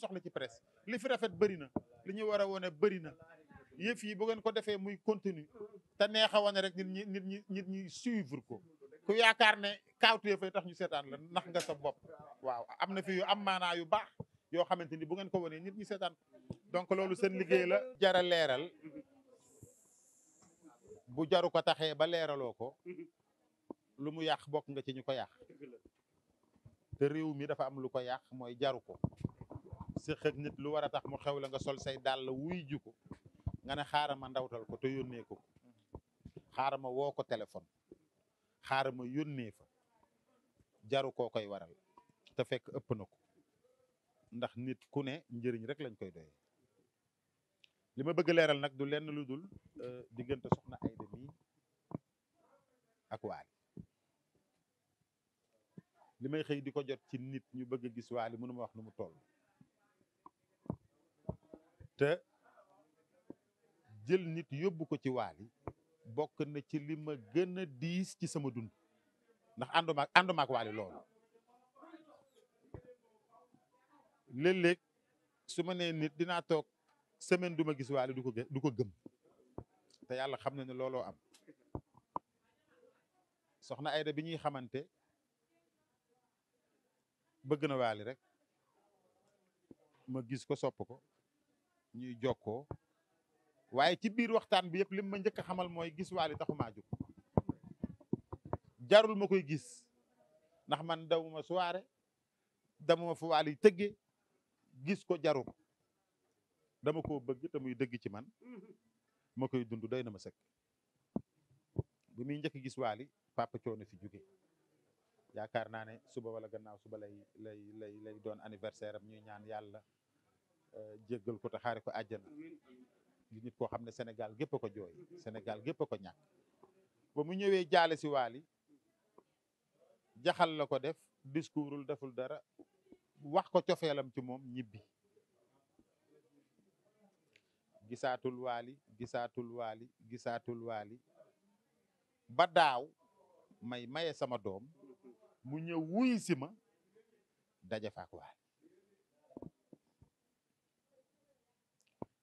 soxla ci presse li fi rafet bëri na li ñu war a wone bëri na yëf yi bu ngeen ko defee muy continue te neex a wane rek nit ñi suivre ko ku yaakaar ne kaawtee fay tax ñu seetaan la nax nga sa bopp waaw am na fi yu am maanaa yu baax yoo xamante ni bu ngeen ko wanee nit ñi seetaan donc loolu seen liggéey la jara leeral bu jaru ko taxee ba leeraloo ko lu mu yàq bokk nga ci ñu ko yàq te réew mi dafa am lu ko yàq mooy jaru ko séq ak nit lu war a tax mu xew la nga sol say dàll wuy ju ko nga ne xaaral ma ndawtal ko te yónnee ko xaaral ma woo ko téléphone xaaral ma yónnee fa jaru koo koy waral te fekk ëpp na ko ndax nit ku ne njëriñ rek lañ koy doyee li ma bëgg leeral nag du lenn lu dul diggante soxna Aida mi ak Wally li may xëy di ko jot ci nit ñu bëgg a gis Wally mënu ma wax nu mu toll te jël nit yóbbu ko ci Wally bokk na ci li ma gën a diis ci sama dund ndax ànduma ak Wally loolu léeg-léeg su ma nee nit dinaa toog semaine du ma gis Wally du ko gëm te yàlla xam na ne looloo am soxna Aida bi ñuy xamante bëgg na Wally rek ma gis ko sopp ko ñuy jokkoo waaye ci biir waxtaan bi yëpp lim ma njëkk a xamal mooy gis Wally taxumaa jóg jarul ma koy gis ndax man dawuma soirée damuma fu Wally tëggee gis ko jaru dama koo bëgg te muy dëgg ci man ma koy dund doy na ma sëkk bi muy njëkk gis Wally papa coono fi jóge yaakaar naa ne suba wala gannaaw suba lay doon anniversaire am ñuy ñaan yàlla jéggal ko te xaare ko àjjana di nit koo xam ne Sénégal gépp a ko jooy Sénégal gépp a ko ñàkk ba mu ñëwee jaale si Wally jaxal la ko def discoursul deful dara wax ko cofeelam ci moom ñibbi gisaatul Wally ba daaw may maye sama doom mu ñëw wuy si ma daje faak Wally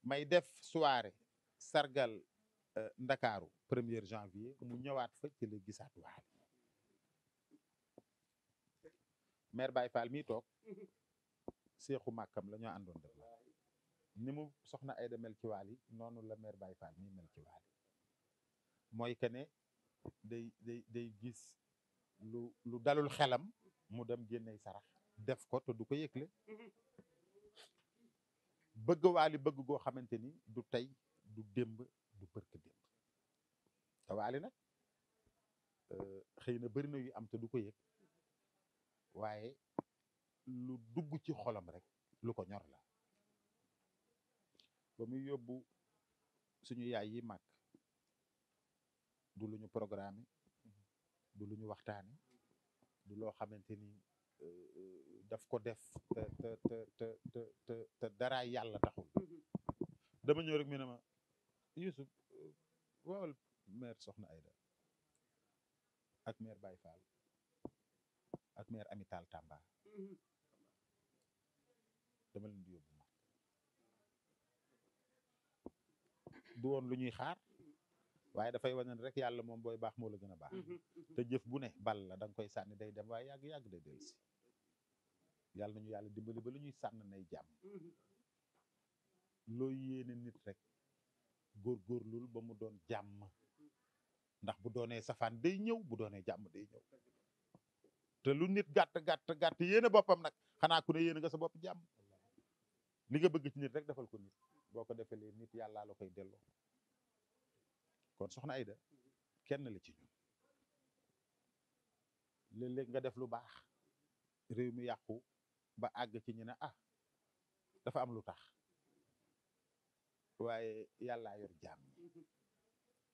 may def soirée sargal Ndakaaru 1er janvier mu ñëwaat fa ci la gisaat Wally maire Baye Fall mii toog seexu màkkam la ñoo àndoon def ni mu soxna Aida mel ci Wally noonu la maire Baye Fall mii mel ci Wally mooy que ne day gis lu dalul xelam mu dem génney sarax def ko te du ko yëgle bëgg Wally bëgg goo xamante ni du tey du démb du bërk démb te Wally nag xëy na bëri na yu am te du ko yëg waaye lu dugg ci xolam rek lu ko ñor la ba muy yóbbu suñu yaay yi màgg du lu ñu programmé du lu ñu waxtaane du loo xamante ni daf ko def te dara yàlla taxul dama ñëw rek mi ne ma Youssouf woowal maire soxna Aida ak maire Baye Fall ak maire Amital Tamba dama leen di yóbbu ma du woon lu ñuy xaar waaye dafay wane rek yàlla moom booy baax moo la gën a baax te jëf bu ne bal la da nga koy sànni day dem waaye yàgg-yàgg day dellusi yàlla nañu yàlla dimbali ba lu ñuy sànn nay jàmm loo yéene nit rek góorgóorlul ba mu doon jàmm ndax bu doonee safaan day ñëw bu doonee jàmm day ñëw te lu nit gàtt yéene boppam nag xanaa ku ne yéene nga sa bopp jàmm li nga bëgg ci nit rek defal ko nit boo ko defalee nit yàllaa la koy delloo kon soxna Aida kenn la ci ñun léeg-léeg nga def lu baax réew mi yàqu ba àgg ci ñu ne dafa am lu tax waaye yàllaa yor jaam ñi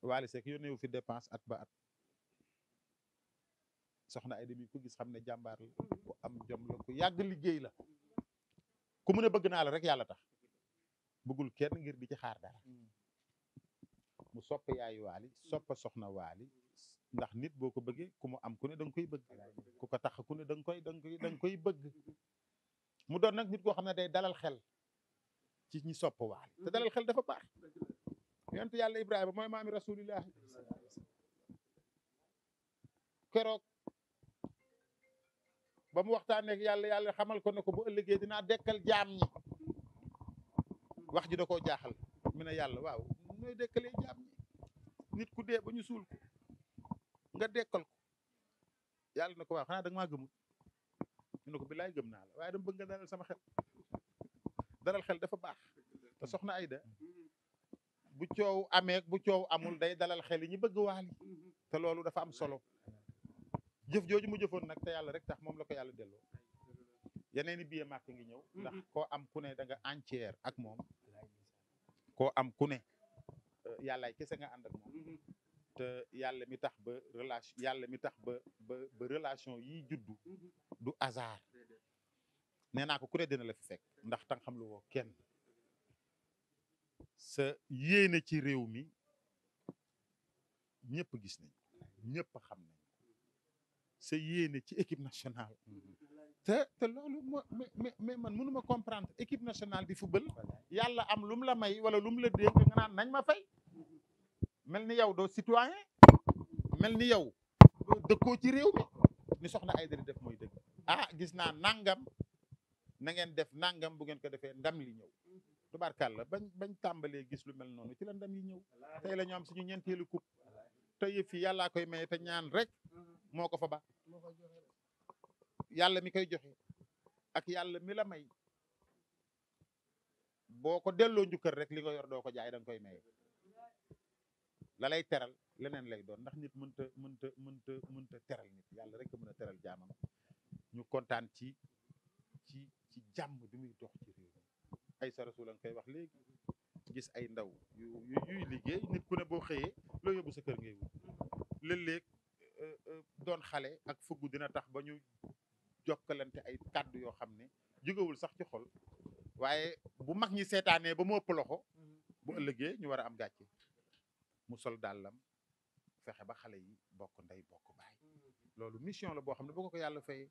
Wally Seck yónneewu fi dépense at ba at soxna Aida mi ko gis xam ne jàmbaar la ku am jom la ku yàgg liggéey la ku mu ne bëgg naa la rek yàlla tax bëggul kenn ngir di ci xaar dara mu sopp yaayu Wally soppa soxna Wally ndax nit boo ko bëggee ku mu am ku ne da nga koy bëgg ku ko tax ku ne da nga koy bëgg mu doon nag nit koo xam ne day dalal xel ci ñi sopp waali te dalal xel dafa baax yonent yàlla Ibrahima mooy maami rasulillah keroog ba mu waxtaanee ak yàlla xamal ko ne ko bu ëllëgee dinaa dekkal jaam ñi wax ji da koo jaaxal mu ne yàlla waaw nooy dekkalee jaam ñi nit ku dee ba ñu suul ko nga dekkal ko yàlla na ko waaw xanaa da nga maa gëmut ñu ne ko billaay gëm naa la waaye dama bëgg nga dalal sama xel dalal xel dafa baax te soxna Ayda bu coow amee bu coow amul day dalal xel yi ñu bëgg waali te loolu dafa am solo jëf jooju mu jëfoon nag te yàlla rek tax moom la ko yàlla delloo yeneen i billet màkk ngi ñëw ndax koo am ku ne da nga entière ak moom koo am ku ne yàllaay kese nga ànd ak moom te yàlla mi tax ba relation yàlla mi tax ba relation yi juddu du hasard nee naa ko ku ne dina la fi fekk ndax tan xam lu woo kenn sa yéene ci réew mi ñëpp gis nañ ñëpp xam nañ sa yéene ci équipe nationale te loolu mais man mënuma comprendre équipe nationale di football yàlla am lu mu la may wala lu mu la dénk nga naan nañ ma fay mel ni yow doo citoyen mel ni yow dëkkoo ci réew mi ni soxna Aïda di def mooy dëgg ah gis naa nangam na ngeen def nangam bu ngeen ko defee ndam li ñëw tubaarkàlla bañ tàmbalee gis lu mel noonu ci la ndam yi ñëw tey la ñu am suñu ñeenteelu coupe te yëf yi yàllaa koy maye te ñaan rek moo ko fa ba yàlla mi koy joxe ak yàlla mi la may boo ko delloo njukkal rek li nga yor doo ko jaay da nga koy maye la lay teral leneen lay doon ndax nit mënta teral nit yàlla rek a mën a teral jaamam ñu kontaan ci jàmm bi muy dox ci réew mi ay sa rasul a nga koy wax léegi gis ay ndaw yuy liggéey nit ku ne boo xëyee loo yóbbu sa kër ngay wut léeg-léeg doon xale ak fugg dina tax ba ñu jokkalante ay kàddu yoo xam ne jógewul sax ci xol waaye bu mag ñi seetaanee ba mu ëpp loxo bu ëllëgee ñu war a am gàcce mu sol dàllam fexe ba xale yi bokk ndey bokk baay loolu mission la boo xam ne boo ko yàlla fay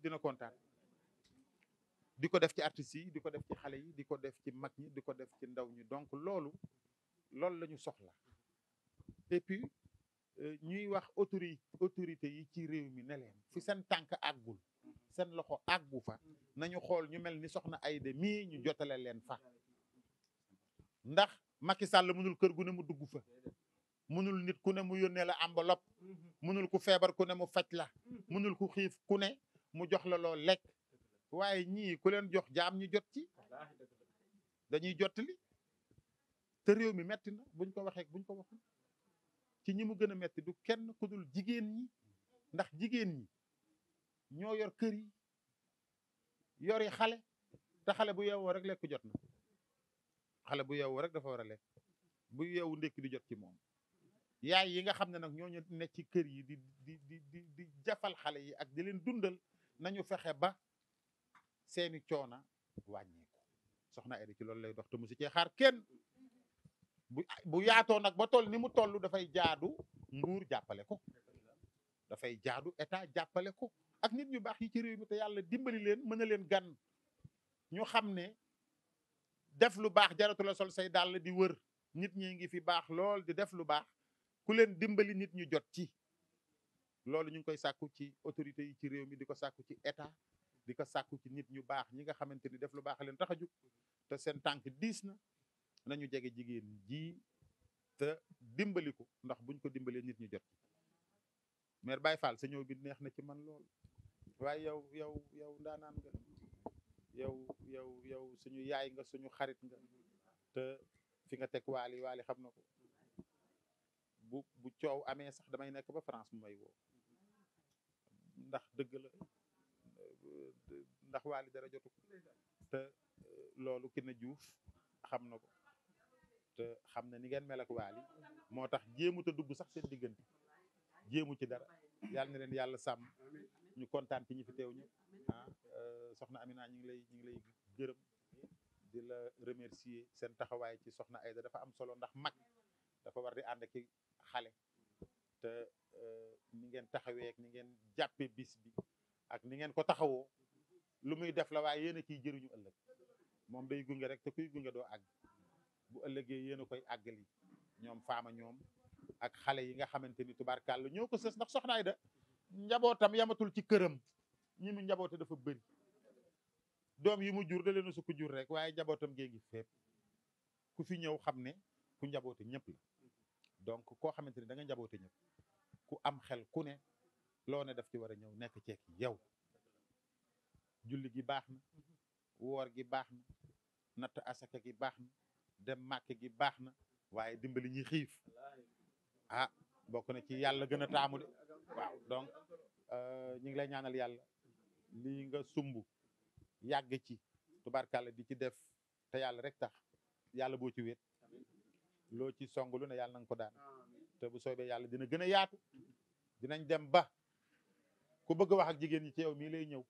dina kontaan di ko def ci artistes yi di ko def ci xale yi di ko def ci mag ñi di ko def ci ndaw ñi donc loolu la ñu soxla et puis ñuy wax autorité yi ci réew mi ne leen fi seen tànk àggul seen loxo àggu fa nañu xool ñu mel ni soxna Aïda mii ñu jotale leen fa ndax Macky Sall mënul kër gu ne mu dugg fa mënul nit ku ne mu yónnee la enveloppe mënul ku feebar ku ne mu faj la mënul ku xiif ku ne mu jox la loo lekk waaye ñii ku leen jox jaam ñu jot ci dañuy jottali te réew mi metti na buñ ko waxee buñ ko waxul ci ñi mu gën a metti du kenn ku dul jigéen ñi ndax jigéen ñi ñoo yor kër yi yori xale te xale bu yeewoo rek lekk jot na xale bu yeewoo rek dafa war a lekk bu yeewu ndékki di jot ci moom yaay yi nga xam ne nag ñooñu ne ci kër yi di jafal xale yi ak di leen dundal nañu fexe ba seeni coona wàññeeku soxna Aïda ci loolu lay dox te musu cee xaar kenn bu yaatoo nag ba toll ni mu toll dafay jaadu nguur jàppale ko dafay jaadu état jàppale ko ak nit ñu baax yi ci réew mi te yàlla dimbali leen mën a leen gan ñu xam ne def lu baax jaratu la sol say dàll di wër nit ñi ngi fi baax lool di def lu baax ku leen dimbali nit ñu jot ci loolu ñu ngi koy sàkku ci autorités yi ci réew mi di ko sàkku ci état di ko sàkku ci nit ñu baax ñi nga xamante ni def lu baax leen tax a jug te seen tànk diis na nañu jege jigéen ji te dimbali ko ndax buñ ko dimbalee nit ñu jot ci mère Baye Fall sa ñëw bi neex na ci man lool waaye yow ndaanaan nga yow suñu yaay nga suñu xarit nga te fi nga teg waali xam na ko bu coow amee sax damay nekk ba France mu may woo ndax dëgg la ndax waali dara jotu ko te loolu ki na Juuf xam na ko te xam na ni ngeen mel ak waali moo tax jéemut a dugg sax seen diggante jéemu ci dara yàlla na leen yàlla sàmm ñu kontaan ci ñi fi teew ñëpp soxna Amina ñu ngi lay gërëm di la remercier seen taxawaay ci soxna Aïda dafa am solo ndax mag dafa war di ànd ak xale te ni ngeen taxawee ak ni ngeen jàppe bis bi ak ni ngeen ko taxawoo lu muy def la waaye yéen a ciy jëriñu ëllëg moom day gunge rek te kuy gunge doo àgg bu ëllëgee yéen a koy àggali ñoom faama ñoom ak xale yi nga xamante ni tubaarkàlla ñoo ko sës ndax Soxna Aida njabootam yamatul ci këram ñi mu njaboote dafa bëri doom yi mu jur da leen a sukk jur rek waaye njabootam gée ngi fépp ku fi ñëw xam ne ku njaboote ñëpp la donc koo xamante ni da nga njaboote ñëpp ku am xel ku ne loo ne daf ci war a ñëw nekk ceek yow julli gi baax na woor gi baax na natt asaka gi baax na dem màkk gi baax na waaye dimbali ñi xiif ah bokk na ci yàlla gën a taamu de waaw donc ñu ngi lay ñaanal yàlla lii nga sumb yàgg ci tubaarkàlla di ci def te yàlla rek tax yàlla boo ci wéet loo ci song lu ne yàlla na nga ko daan te bu soobee yàlla dina gën a yaatu dinañ dem ba ku bëgg wax ak jigéen ñi ci yow mii lay ñëw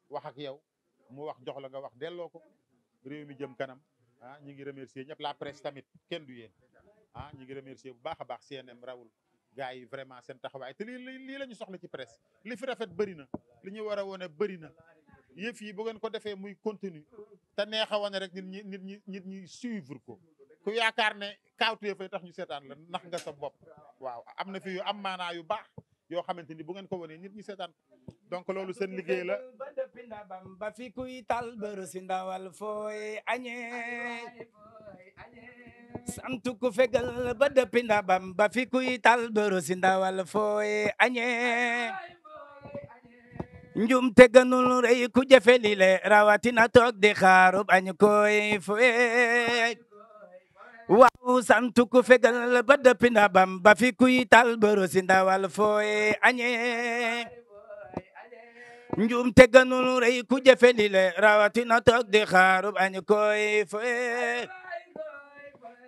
wax ak yow mu wax jox la nga wax delloo ko réew mi jëm kanam ah ñi ngi remercier ñëpp la presse tamit kenn du yéen ah ñi ngi remercier bu baax a baax CNM rawul gars yi vraiment seen taxawaay te lii la ñu soxla ci presse li fi rafet bëri na li ñu war a wone bëri na yëf yi bu ngeen ko defee muy continue te neex a wane rek nit ñi suivre ko ku yaakaar ne kaawtee fay tax ñu seetaan la nax nga sa bopp waaw am na fi yu am maanaa yu baax yoo xamante ni bu ngeen ko wonee nit ñi seetaan donc loolu seen liggéey la ba fi kuy tal bëru si ndawal fooy añe santu ku fegal ba dëppi ndabam ba fi kuy tal bëru si ndawal fooy añe njum te gënul rëy ku jëfe lile rawatina toog di xaarub añ koy fooy waaw santu ku fegal ba dëppi ndabam ba fi kuy tal bëru si ndawal fooy añe njum te gënul rëy ku jëfe lile rawatina toog di xaarub añ koy fooy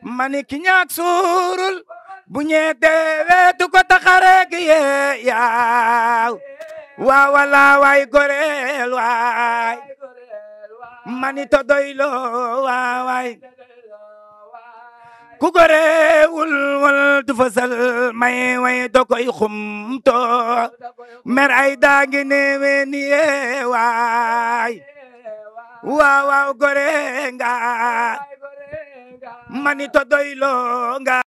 mani ki ñaak suurul bu ñeete weetu ko taxare gi yee yaaw waa wala waay goreel waay mani to doylo waay ku goreewul wal du fasal may way do koy xumto mer ay daangi newe ni yee waay waaw gore nga mani to doylo nga